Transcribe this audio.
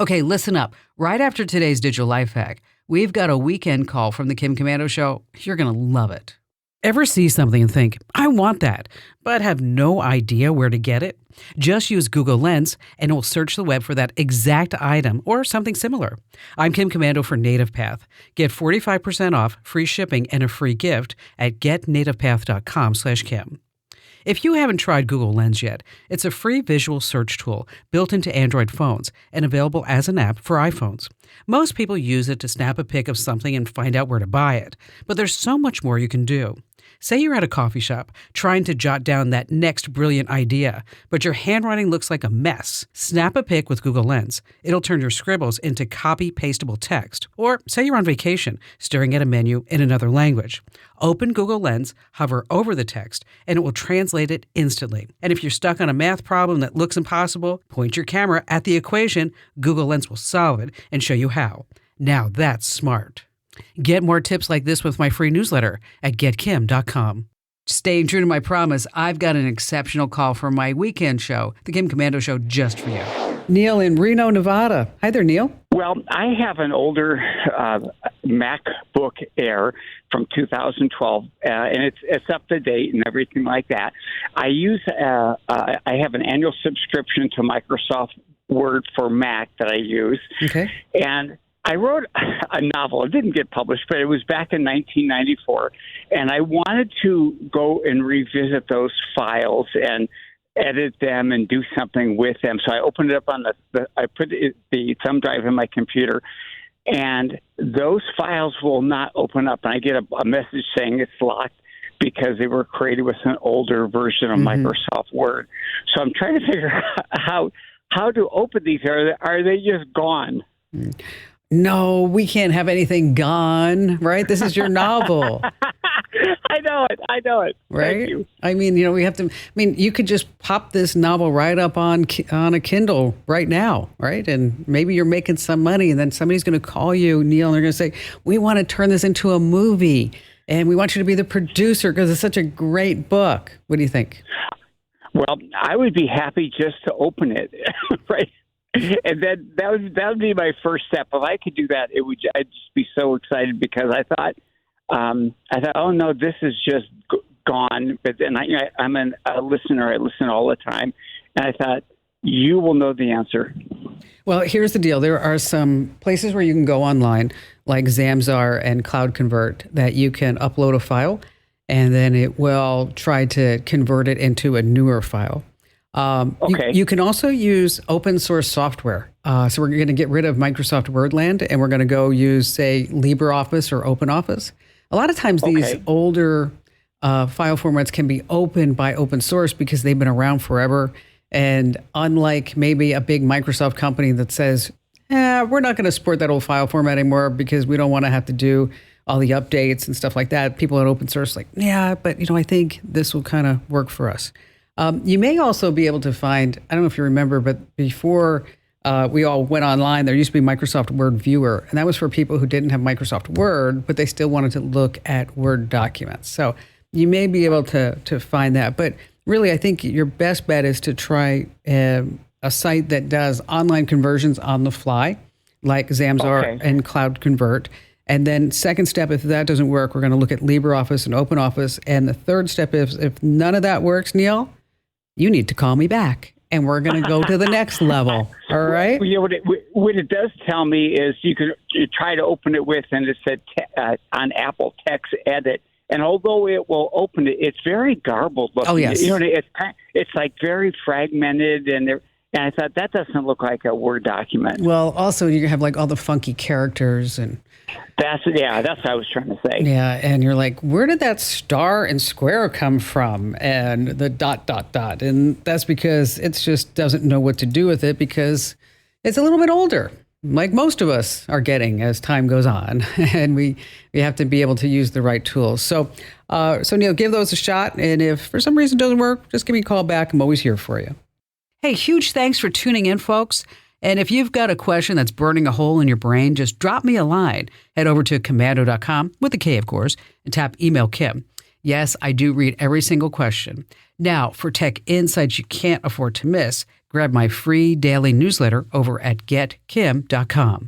Okay, listen up. Right after today's digital life hack, we've got a weekend call from the Kim Komando Show. You're going to love it. Ever see something and think, I want that, but have no idea where to get it? Just use Google Lens and it will search the web for that exact item or something similar. I'm Kim Komando for Native Path. Get 45% off, free shipping, and a free gift at getnativepath.com/Kim. If you haven't tried Google Lens yet, it's a free visual search tool built into Android phones and available as an app for iPhones. Most people use it to snap a pic of something and find out where to buy it, but there's so much more you can do. Say you're at a coffee shop trying to jot down that next brilliant idea, but your handwriting looks like a mess. Snap a pic with Google Lens. It'll turn your scribbles into copy-pastable text. Or say you're on vacation, staring at a menu in another language. Open Google Lens, hover over the text, and it will translate it instantly. And if you're stuck on a math problem that looks impossible, point your camera at the equation. Google Lens will solve it and show you how. Now that's smart. Get more tips like this with my free newsletter at getkim.com. Staying true to my promise, I've got an exceptional call for my weekend show, the Kim Komando Show, just for you. Neil in Reno, Nevada. Hi there, Neil. Well, I have an older MacBook Air from 2012, and it's up to date and everything like that. I have an annual subscription to Microsoft Word for Mac that I use. Okay. And I wrote a novel. It didn't get published, but it was back in 1994, and I wanted to go and revisit those files and edit them and do something with them. So I opened it up on I put the thumb drive in my computer, and those files will not open up. And I get a message saying it's locked because they were created with an older version of Microsoft Word. So I'm trying to figure out how to open these. Are they just gone? No, we can't have anything gone, right? This is your novel. I know it. Right? Thank you. I mean, you could just pop this novel right up on a Kindle right now, right? And maybe you're making some money, and then somebody's going to call you, Neil, and they're going to say, we want to turn this into a movie, and we want you to be the producer because it's such a great book. What do you think? Well, I would be happy just to open it, right? And then that would be my first step. If I could do that, I'd just be so excited because I thought, oh no, this is just gone. But then I'm a listener. I listen all the time, and I thought you will know the answer. Well, here's the deal. There are some places where you can go online, like Zamzar and Cloud Convert, that you can upload a file, and then it will try to convert it into a newer file. Okay. You can also use open source software. So we're going to get rid of Microsoft Wordland, and we're going to go use, say, LibreOffice or OpenOffice. A lot of times these older file formats can be opened by open source because they've been around forever. And unlike maybe a big Microsoft company that says, we're not going to support that old file format anymore because we don't want to have to do all the updates and stuff like that. People at open source like, but I think this will kind of work for us. You may also be able to find, I don't know if you remember, but before we all went online, there used to be Microsoft Word Viewer, and that was for people who didn't have Microsoft Word, but they still wanted to look at Word documents. So you may be able to find that. But really, I think your best bet is to try a site that does online conversions on the fly, like Zamzar and Cloud Convert. And then second step, if that doesn't work, we're going to look at LibreOffice and OpenOffice. And the third step is if none of that works, Neil, you need to call me back, and we're going to go to the next level. All right? Well, what it does tell me is you try to open it with, and it said on Apple Text Edit. And although it will open it, it's very garbled looking. Oh, yes. It's like very fragmented, and I thought that doesn't look like a Word document. Well, also you have like all the funky characters and. That's what I was trying to say. Yeah, and you're like, where did that star and square come from? And the ... And that's because it just doesn't know what to do with it because it's a little bit older, like most of us are getting as time goes on. And we have to be able to use the right tools. So Neil, give those a shot. And if for some reason it doesn't work, just give me a call back. I'm always here for you. Hey, huge thanks for tuning in, folks. And if you've got a question that's burning a hole in your brain, just drop me a line. Head over to komando.com, with a K, of course, and tap Email Kim. Yes, I do read every single question. Now, for tech insights you can't afford to miss, Grab my free daily newsletter over at getkim.com.